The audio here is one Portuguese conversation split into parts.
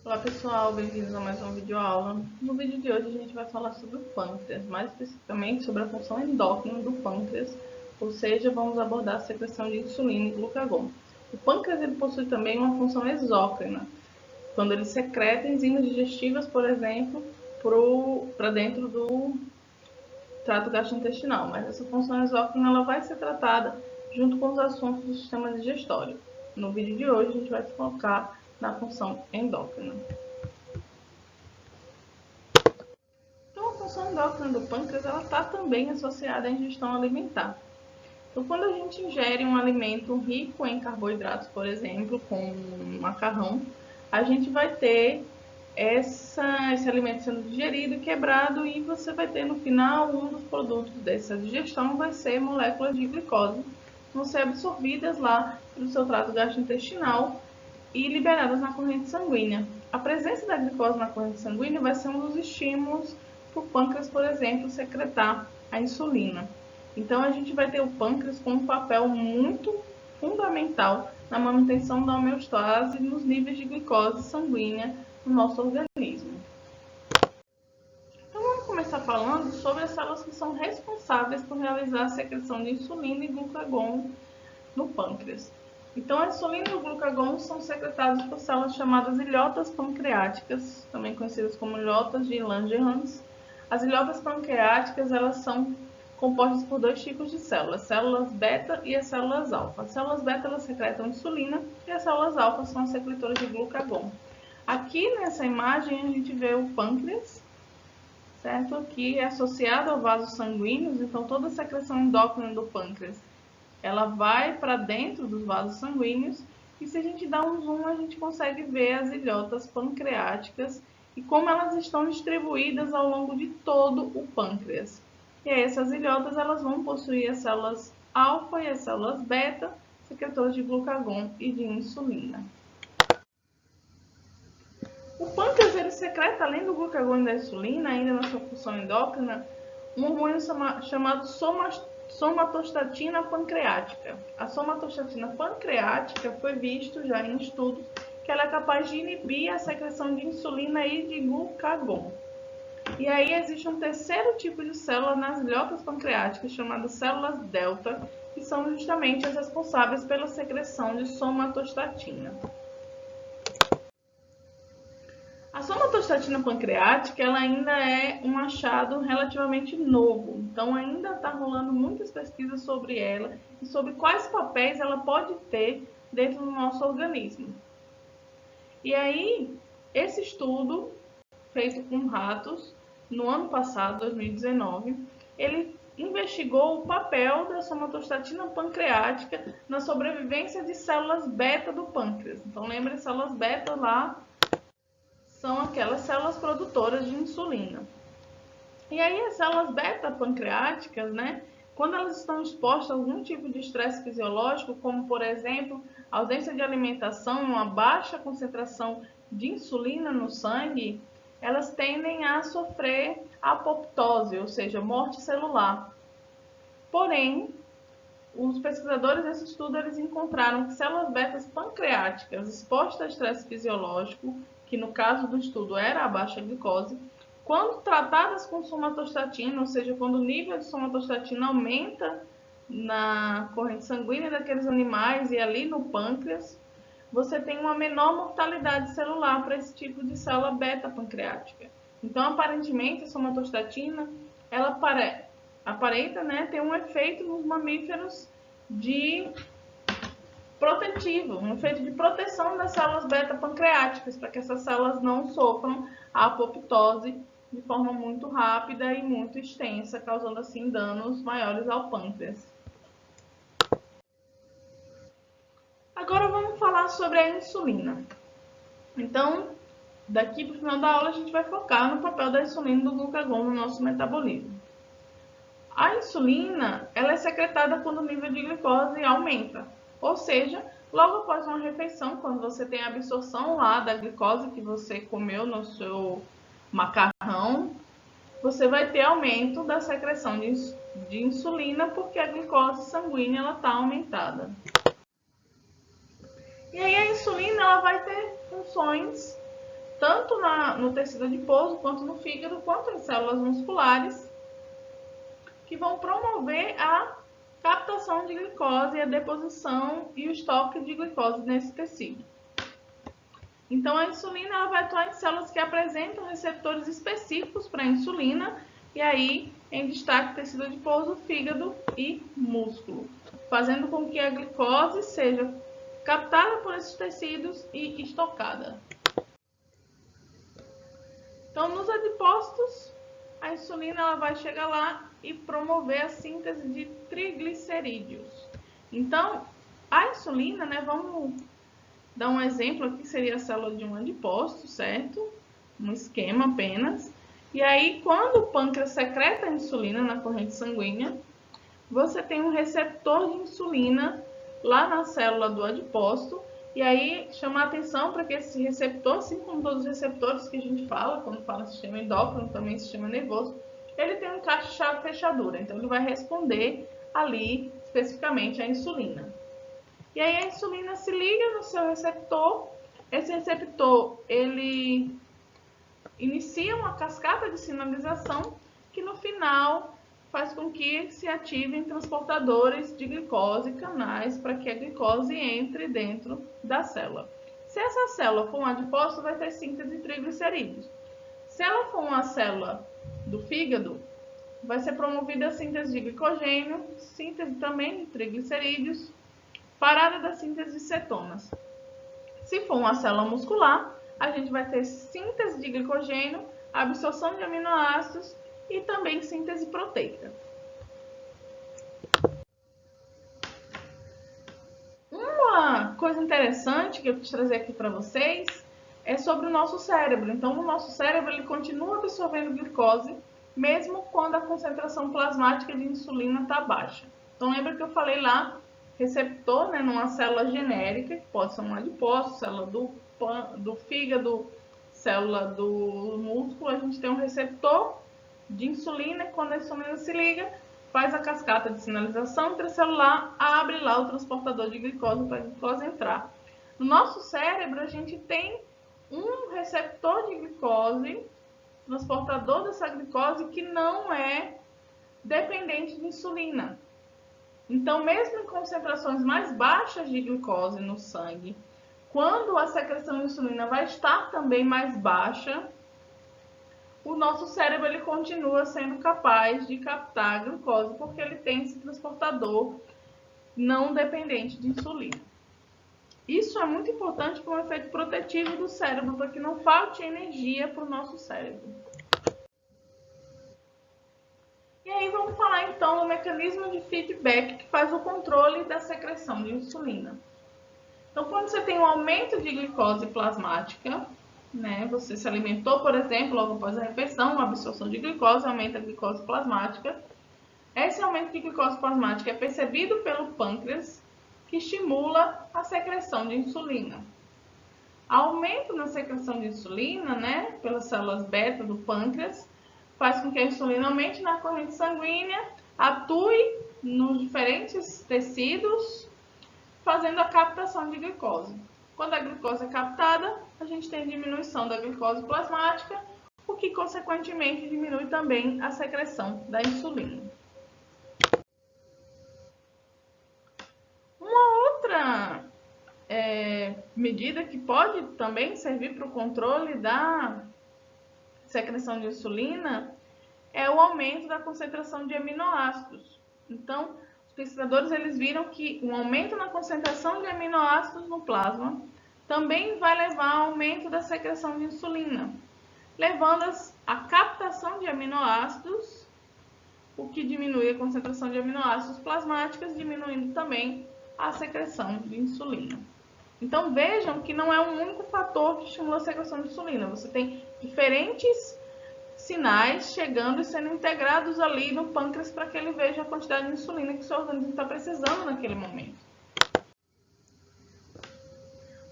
Olá pessoal, bem-vindos a mais uma videoaula. No vídeo de hoje a gente vai falar sobre o pâncreas, mais especificamente sobre a função endócrina do pâncreas, ou seja, vamos abordar a secreção de insulina e glucagon. O pâncreas ele possui também uma função exócrina, quando ele secreta enzimas digestivas, por exemplo, para dentro do trato gastrointestinal, mas essa função exócrina ela vai ser tratada junto com os assuntos do sistema digestório. No vídeo de hoje a gente vai focar na função endócrina. Então, a função endócrina do pâncreas está também associada à ingestão alimentar. Então, quando a gente ingere um alimento rico em carboidratos, por exemplo, como macarrão, a gente vai ter esse alimento sendo digerido e quebrado, e você vai ter no final um dos produtos dessa digestão vai ser moléculas de glicose, que vão ser absorvidas lá pelo seu trato gastrointestinal e liberadas na corrente sanguínea. A presença da glicose na corrente sanguínea vai ser um dos estímulos para o pâncreas, por exemplo, secretar a insulina. Então, a gente vai ter o pâncreas com um papel muito fundamental na manutenção da homeostase nos níveis de glicose sanguínea no nosso organismo. Então, vamos começar falando sobre as células que são responsáveis por realizar a secreção de insulina e glucagon no pâncreas. Então, a insulina e o glucagon são secretados por células chamadas ilhotas pancreáticas, também conhecidas como ilhotas de Langerhans. As ilhotas pancreáticas elas são compostas por dois tipos de células, células beta e as células alfa. As células beta elas secretam insulina e as células alfa são as secretoras de glucagon. Aqui nessa imagem a gente vê o pâncreas, certo? Aqui é associado a vasos sanguíneos, então toda a secreção endócrina do pâncreas ela vai para dentro dos vasos sanguíneos, e se a gente dá um zoom a gente consegue ver as ilhotas pancreáticas e como elas estão distribuídas ao longo de todo o pâncreas. E aí essas ilhotas elas vão possuir as células alfa e as células beta, secretoras de glucagon e de insulina. O pâncreas ele secreta, além do glucagon e da insulina, ainda na sua função endócrina, um hormônio chamado somatostatina pancreática. A somatostatina pancreática foi visto já em estudos que ela é capaz de inibir a secreção de insulina e de glucagon. E aí existe um terceiro tipo de célula nas ilhotas pancreáticas, chamadas células delta, que são justamente as responsáveis pela secreção de somatostatina. A somatostatina pancreática ela ainda é um achado relativamente novo, então ainda está rolando muitas pesquisas sobre ela e sobre quais papéis ela pode ter dentro do nosso organismo. E aí, esse estudo, feito com ratos, no ano passado, 2019, ele investigou o papel da somatostatina pancreática na sobrevivência de células beta do pâncreas. Então, lembrem, células beta lá são aquelas células produtoras de insulina. E aí as células beta pancreáticas, né, quando elas estão expostas a algum tipo de estresse fisiológico, como por exemplo, ausência de alimentação, uma baixa concentração de insulina no sangue, elas tendem a sofrer apoptose, ou seja, morte celular. Porém, os pesquisadores desse estudo eles encontraram que células betas pancreáticas expostas a estresse fisiológico, que no caso do estudo era a baixa glicose, quando tratadas com somatostatina, ou seja, quando o nível de somatostatina aumenta na corrente sanguínea daqueles animais e ali no pâncreas, você tem uma menor mortalidade celular para esse tipo de célula beta pancreática. Então, aparentemente, a somatostatina ela aparenta, né, ter um efeito nos mamíferos de protetivo, um efeito de proteção das células beta pancreáticas, para que essas células não sofram a apoptose de forma muito rápida e muito extensa, causando assim danos maiores ao pâncreas. Agora vamos falar sobre a insulina. Então, daqui para o final da aula a gente vai focar no papel da insulina e do glucagon no nosso metabolismo. A insulina ela é secretada quando o nível de glicose aumenta, ou seja, logo após uma refeição, quando você tem a absorção lá da glicose que você comeu no seu macarrão, você vai ter aumento da secreção de insulina porque a glicose sanguínea está aumentada. E aí a insulina ela vai ter funções tanto no tecido adiposo, quanto no fígado, quanto em células musculares, que vão promover a captação de glicose e a deposição e o estoque de glicose nesse tecido. Então, a insulina ela vai atuar em células que apresentam receptores específicos para a insulina, e aí, em destaque, tecido adiposo, fígado e músculo, fazendo com que a glicose seja captada por esses tecidos e estocada. Então, nos adipócitos, a insulina ela vai chegar lá e promover a síntese de triglicerídeos. Então, a insulina, né, vamos dar um exemplo aqui, seria a célula de um adipócito, certo? Um esquema apenas. E aí, quando o pâncreas secreta a insulina na corrente sanguínea, você tem um receptor de insulina lá na célula do adipócito. E aí, chamar a atenção para que esse receptor, assim como todos os receptores que a gente fala, quando fala sistema endócrino, também sistema nervoso, ele tem um caixa-chave fechadura. Então, ele vai responder ali, especificamente, à insulina. E aí a insulina se liga no seu receptor. Esse receptor, ele inicia uma cascata de sinalização que no final faz com que se ativem transportadores de glicose, canais, para que a glicose entre dentro da célula. Se essa célula for um adipócito, vai ter síntese de triglicerídeos. Se ela for uma célula do fígado, vai ser promovida a síntese de glicogênio, síntese também de triglicerídeos, parada da síntese de cetonas. Se for uma célula muscular, a gente vai ter síntese de glicogênio, absorção de aminoácidos e também síntese proteica. Uma coisa interessante que eu quis trazer aqui para vocês é sobre o nosso cérebro. Então, o nosso cérebro ele continua absorvendo glicose, mesmo quando a concentração plasmática de insulina está baixa. Então, lembra que eu falei lá receptor, né, numa célula genérica, que pode ser um adipócito, célula do fígado, célula do músculo, a gente tem um receptor de insulina, e quando a insulina se liga, faz a cascata de sinalização intracelular, abre lá o transportador de glicose para a glicose entrar. No nosso cérebro, a gente tem um receptor de glicose, transportador dessa glicose, que não é dependente de insulina. Então, mesmo em concentrações mais baixas de glicose no sangue, quando a secreção de insulina vai estar também mais baixa, o nosso cérebro ele continua sendo capaz de captar a glicose, porque ele tem esse transportador não dependente de insulina. Isso é muito importante para um efeito protetivo do cérebro, para que não falte energia para o nosso cérebro. E aí vamos falar então do mecanismo de feedback que faz o controle da secreção de insulina. Então, quando você tem um aumento de glicose plasmática, né, você se alimentou, por exemplo, logo após a refeição, uma absorção de glicose aumenta a glicose plasmática. Esse aumento de glicose plasmática é percebido pelo pâncreas, que estimula a secreção de insulina. Aumento na secreção de insulina, né, pelas células beta do pâncreas, faz com que a insulina aumente na corrente sanguínea, atue nos diferentes tecidos, fazendo a captação de glicose. Quando a glicose é captada, a gente tem diminuição da glicose plasmática, o que consequentemente diminui também a secreção da insulina. Uma outra medida que pode também servir para o controle da secreção de insulina é o aumento da concentração de aminoácidos. Então, os pesquisadores eles viram que um aumento na concentração de aminoácidos no plasma também vai levar ao aumento da secreção de insulina, levando à captação de aminoácidos, o que diminui a concentração de aminoácidos plasmáticos, diminuindo também a secreção de insulina. Então, vejam que não é um único fator que estimula a secreção de insulina. Você tem diferentes sinais chegando e sendo integrados ali no pâncreas para que ele veja a quantidade de insulina que o seu organismo está precisando naquele momento.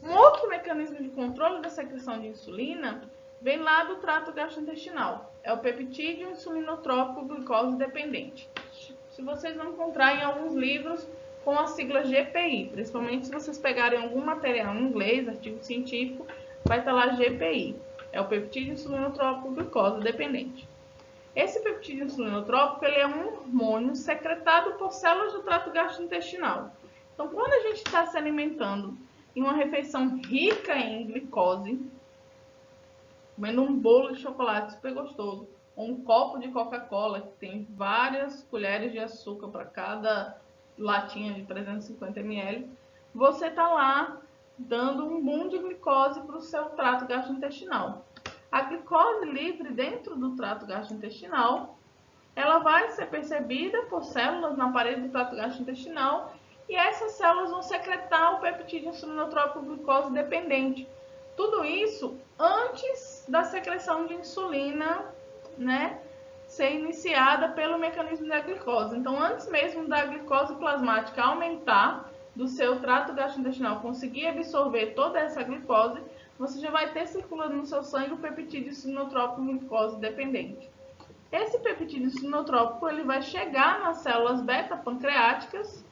Um outro mecanismo de controle da secreção de insulina vem lá do trato gastrointestinal. É o peptídeo insulinotrópico glicose dependente. Se vocês vão encontrar em alguns livros com a sigla GPI, principalmente se vocês pegarem algum material em inglês, artigo científico, vai estar lá GPI. é o peptídeo insulinotrópico glicose dependente. Esse peptídeo insulinotrópico ele é um hormônio secretado por células do trato gastrointestinal. Então, quando a gente está se alimentando em uma refeição rica em glicose, comendo um bolo de chocolate super gostoso, ou um copo de Coca-Cola, que tem várias colheres de açúcar para cada latinha de 350 ml, você está lá dando um boom de glicose para o seu trato gastrointestinal. A glicose livre dentro do trato gastrointestinal, ela vai ser percebida por células na parede do trato gastrointestinal e essas células vão secretar o peptídeo insulinotrópico glicose dependente. Tudo isso antes da secreção de insulina, né, ser iniciada pelo mecanismo da glicose. Então, antes mesmo da glicose plasmática aumentar do seu trato gastrointestinal, conseguir absorver toda essa glicose, você já vai ter circulando no seu sangue o peptídeo insulinotrópico glicose dependente. Esse peptídeo insulinotrópico ele vai chegar nas células beta-pancreáticas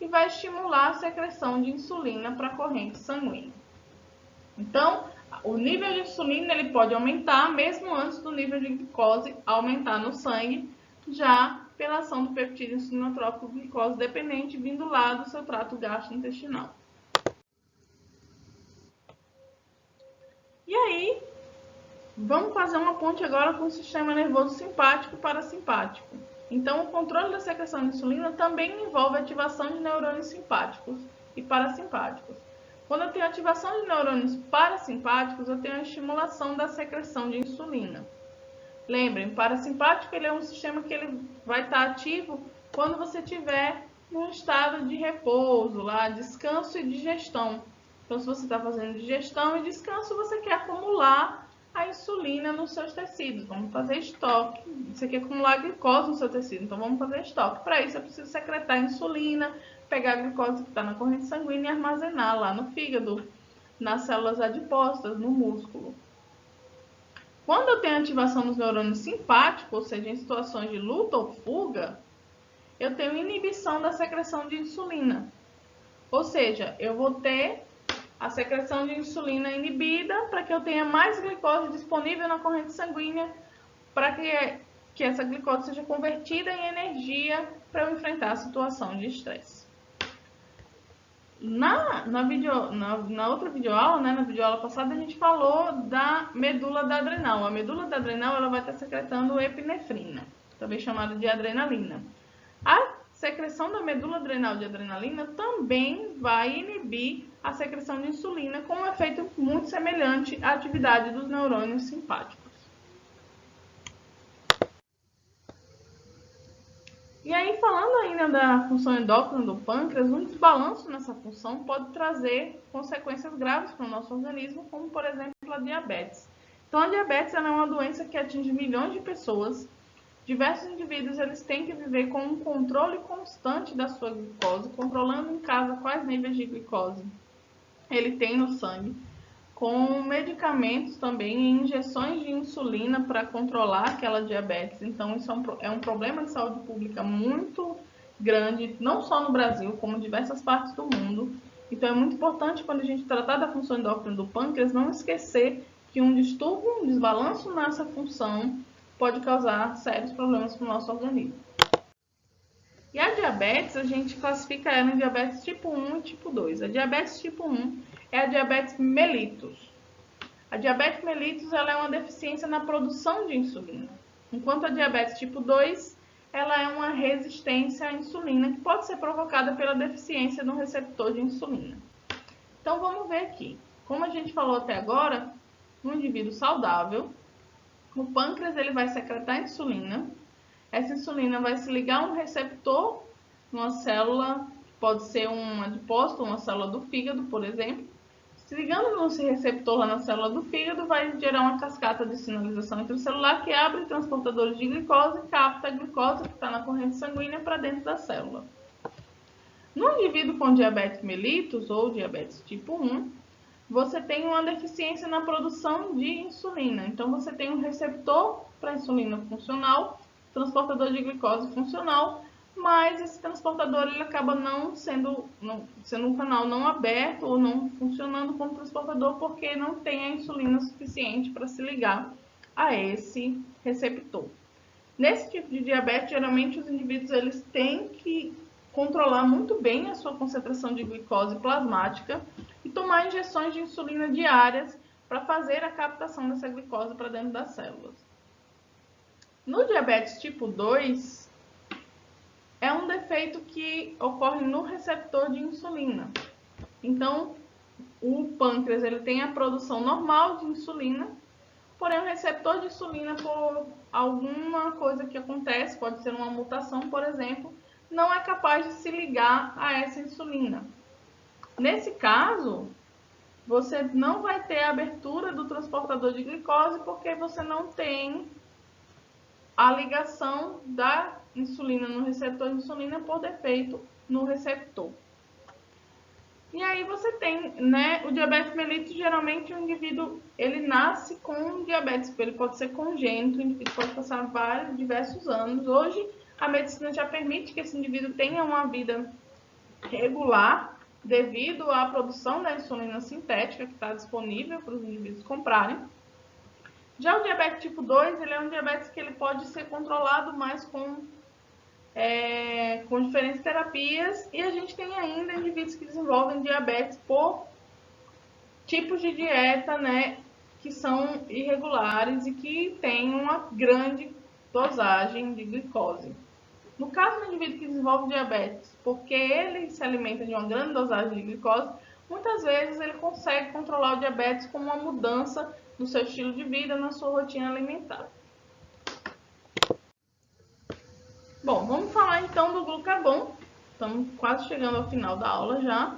e vai estimular a secreção de insulina para a corrente sanguínea. Então, o nível de insulina ele pode aumentar mesmo antes do nível de glicose aumentar no sangue, já pela ação do peptídeo insulinotrópico glicose dependente vindo lá do seu trato gastrointestinal. E aí, vamos fazer uma ponte agora com o sistema nervoso simpático e parasimpático. Então, o controle da secreção de insulina também envolve a ativação de neurônios simpáticos e parasimpáticos. Quando eu tenho ativação de neurônios parasimpáticos, eu tenho a estimulação da secreção de insulina. Lembrem, parasimpático ele é um sistema que ele vai estar ativo quando você estiver num estado de repouso, lá, descanso e digestão. Então, se você está fazendo digestão e descanso, você quer acumular a insulina nos seus tecidos. Vamos fazer estoque. Você quer acumular glicose no seu tecido, então vamos fazer estoque. Para isso, eu preciso secretar insulina, pegar a glicose que está na corrente sanguínea e armazenar lá no fígado, nas células adiposas, no músculo. Quando eu tenho ativação dos neurônios simpáticos, ou seja, em situações de luta ou fuga, eu tenho inibição da secreção de insulina. Ou seja, eu vou ter a secreção de insulina inibida para que eu tenha mais glicose disponível na corrente sanguínea para que essa glicose seja convertida em energia para eu enfrentar a situação de estresse. Na outra videoaula, né, na videoaula passada, a gente falou da medula da adrenal. A medula da adrenal ela vai estar secretando epinefrina, também chamada de adrenalina. A secreção da medula adrenal de adrenalina também vai inibir a secreção de insulina, com um efeito muito semelhante à atividade dos neurônios simpáticos. E aí, falando ainda da função endócrina do pâncreas, um desbalanço nessa função pode trazer consequências graves para o nosso organismo, como, por exemplo, a diabetes. Então, a diabetes é uma doença que atinge milhões de pessoas. Diversos indivíduos eles têm que viver com um controle constante da sua glicose, controlando em casa quais níveis de glicose ele tem no sangue, com medicamentos também e injeções de insulina para controlar aquela diabetes. Então, isso é um problema de saúde pública muito grande, não só no Brasil, como em diversas partes do mundo. Então, é muito importante, quando a gente tratar da função endócrina do pâncreas, não esquecer que um distúrbio, um desbalanço nessa função pode causar sérios problemas para o nosso organismo. E a diabetes, a gente classifica ela em diabetes tipo 1 e tipo 2. A diabetes tipo 1 é a diabetes mellitus. A diabetes mellitus ela é uma deficiência na produção de insulina, enquanto a diabetes tipo 2 ela é uma resistência à insulina que pode ser provocada pela deficiência no receptor de insulina. Então vamos ver aqui. Como a gente falou até agora, no indivíduo saudável, o pâncreas ele vai secretar insulina. Essa insulina vai se ligar a um receptor numa célula, pode ser um adipócito, uma célula do fígado, por exemplo. Se ligando nesse receptor lá na célula do fígado, vai gerar uma cascata de sinalização intracelular que abre transportadores de glicose e capta a glicose que está na corrente sanguínea para dentro da célula. No indivíduo com diabetes mellitus ou diabetes tipo 1, você tem uma deficiência na produção de insulina. Então, você tem um receptor para insulina funcional, transportador de glicose funcional, mas esse transportador ele acaba não sendo um canal não aberto ou não funcionando como transportador porque não tem a insulina suficiente para se ligar a esse receptor. Nesse tipo de diabetes, geralmente os indivíduos eles têm que controlar muito bem a sua concentração de glicose plasmática e tomar injeções de insulina diárias para fazer a captação dessa glicose para dentro das células. No diabetes tipo 2, é um defeito que ocorre no receptor de insulina. Então, o pâncreas ele tem a produção normal de insulina, porém o receptor de insulina, por alguma coisa que acontece, pode ser uma mutação, por exemplo, não é capaz de se ligar a essa insulina. Nesse caso, você não vai ter a abertura do transportador de glicose porque você não tem a ligação da insulina no receptor de insulina por defeito no receptor. E aí você tem, né, o diabetes mellitus, geralmente o indivíduo, ele nasce com diabetes, ele pode ser congênito, o indivíduo pode passar diversos anos. Hoje, a medicina já permite que esse indivíduo tenha uma vida regular, devido à produção da insulina sintética que está disponível para os indivíduos comprarem. Já o diabetes tipo 2, ele é um diabetes que ele pode ser controlado mais com diferentes terapias, e a gente tem ainda indivíduos que desenvolvem diabetes por tipos de dieta, né, que são irregulares e que têm uma grande dosagem de glicose. No caso do indivíduo que desenvolve diabetes, porque ele se alimenta de uma grande dosagem de glicose, muitas vezes ele consegue controlar o diabetes com uma mudança no seu estilo de vida, na sua rotina alimentar. Bom, vamos falar então do glucagon. Estamos quase chegando ao final da aula já.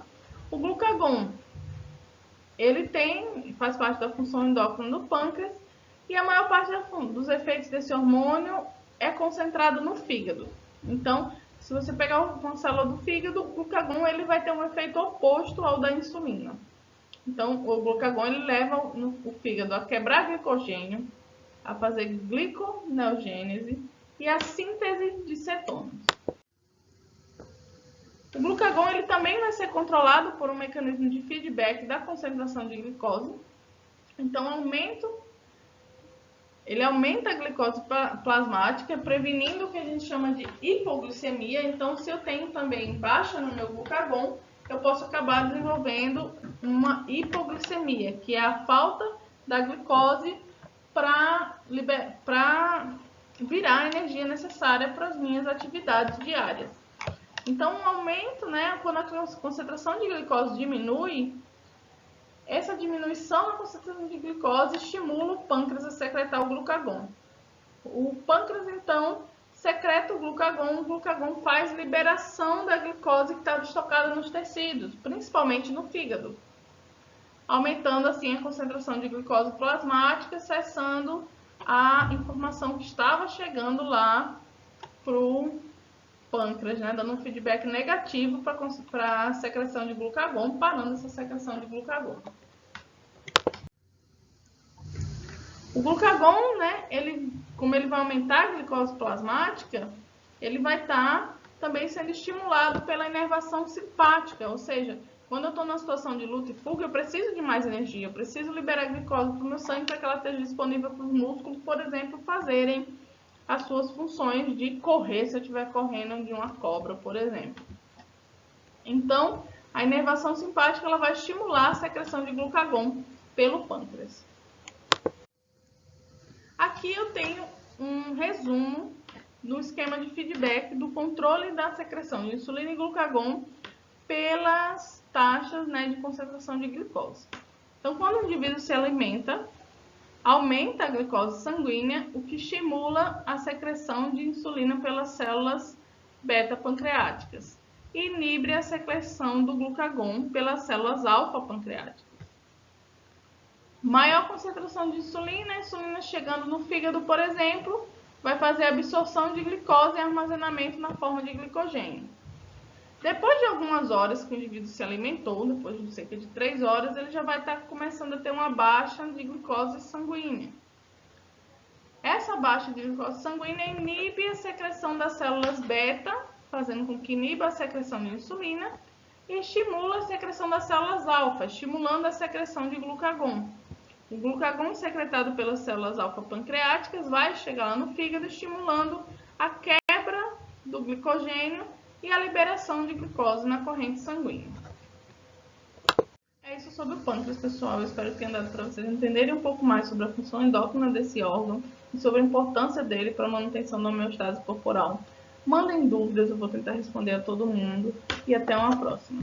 O glucagon, ele faz parte da função endócrina do pâncreas e a maior parte dos efeitos desse hormônio é concentrado no fígado. Então, se você pegar uma célula do fígado, o glucagon ele vai ter um efeito oposto ao da insulina. Então, o glucagon ele leva o fígado a quebrar glicogênio, a fazer gliconeogênese e a síntese de cetonas. O glucagon ele também vai ser controlado por um mecanismo de feedback da concentração de glicose. Então, ele aumenta a glicose plasmática, prevenindo o que a gente chama de hipoglicemia. Então, se eu tenho também baixa no meu glucagon, eu posso acabar desenvolvendo uma hipoglicemia, que é a falta da glicose para virar a energia necessária para as minhas atividades diárias. Então, um aumento, né, quando a concentração de glicose diminui, essa diminuição na concentração de glicose estimula o pâncreas a secretar o glucagon. O pâncreas, então, secreta o glucagon faz liberação da glicose que estava estocada nos tecidos, principalmente no fígado, aumentando assim a concentração de glicose plasmática, cessando a informação que estava chegando lá para o pâncreas, né, dando um feedback negativo para a secreção de glucagon, parando essa secreção de glucagon. O glucagon, né, como ele vai aumentar a glicose plasmática, ele vai estar também sendo estimulado pela inervação simpática, ou seja, quando eu estou numa situação de luta e fuga, eu preciso de mais energia, eu preciso liberar glicose para o meu sangue para que ela esteja disponível para os músculos, por exemplo, fazerem as suas funções de correr, se eu estiver correndo de uma cobra, por exemplo. Então, a inervação simpática ela vai estimular a secreção de glucagon pelo pâncreas. Aqui eu tenho um resumo do esquema de feedback do controle da secreção de insulina e glucagon pelas taxas, né, de concentração de glicose. Então, quando o indivíduo se alimenta, aumenta a glicose sanguínea, o que estimula a secreção de insulina pelas células beta-pancreáticas e inibe a secreção do glucagon pelas células alfa-pancreáticas. Maior concentração de insulina, a insulina chegando no fígado, por exemplo, vai fazer absorção de glicose e armazenamento na forma de glicogênio. Depois de algumas horas que o indivíduo se alimentou, depois de cerca de 3 horas, ele já vai estar começando a ter uma baixa de glicose sanguínea. Essa baixa de glicose sanguínea inibe a secreção das células beta, fazendo com que iniba a secreção de insulina e estimula a secreção das células alfa, estimulando a secreção de glucagon. O glucagon secretado pelas células alfa pancreáticas vai chegar lá no fígado, estimulando a quebra do glicogênio e a liberação de glicose na corrente sanguínea. É isso sobre o pâncreas, pessoal. Eu espero que tenha dado para vocês entenderem um pouco mais sobre a função endócrina desse órgão e sobre a importância dele para a manutenção da homeostase corporal. Mandem dúvidas, eu vou tentar responder a todo mundo e até uma próxima.